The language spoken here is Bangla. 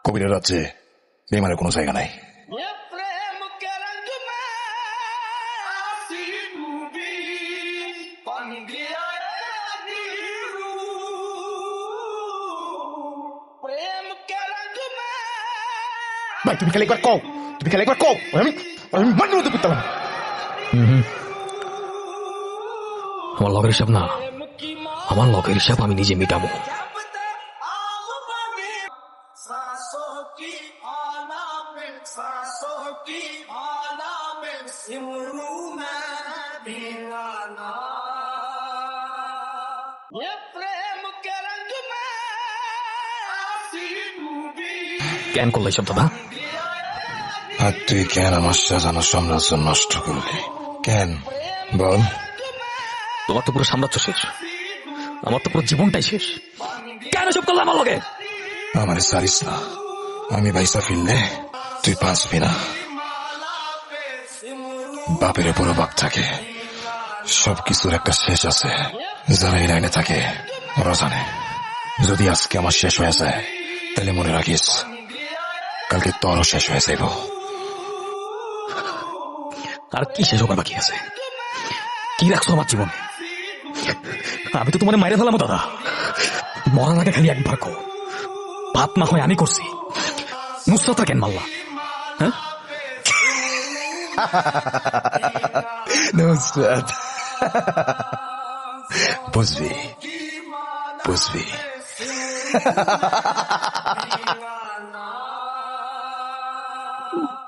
কবিরের রাজ্যে বেমানের কোনো জায়গা নাই। ভাই তুমি খেলে একবার কও, তুমি খেলে একবার কও, আমি আমি মান্য হতে পারতাম। আমার লগের হিসাব না, আমার লগের হিসাব আমি নিজে মিটাবো। কেন করলো এইসব দাদা? আর তুই কেন আমার সাজানো সাম্রাজ্য নষ্ট করলি? কেন বল? তোমার তো পুরো সাম্রাজ্য শেষ, আমার তো পুরো জীবনটাই শেষ। কেন সব করলো আমার লগে? আমার সারিস না, আমি বাইসা ফিরলে তুই বাঁচবি না। বাপের উপরও বাপ থাকে, সবকিছুর একটা শেষ আছে। যারা এই লাইনে থাকে ওরা জানে, যদি আজকে আমার শেষ হয়ে যায় তাহলে মনে রাখিস কালকে তোরও শেষ হয়ে যাইব। আর কি শেষ হবার বাকি আছে? কি রাখছো আমার জীবনে? আমি তো তোমার মাইরে ফেলাম দাদা। মরার আগে খালি একবার কো, পাপ না হয় আমি করছি, নুসরাতটা কেন মারলা? হ্যাঁ, নুসরাত বুঝবি বুঝবি।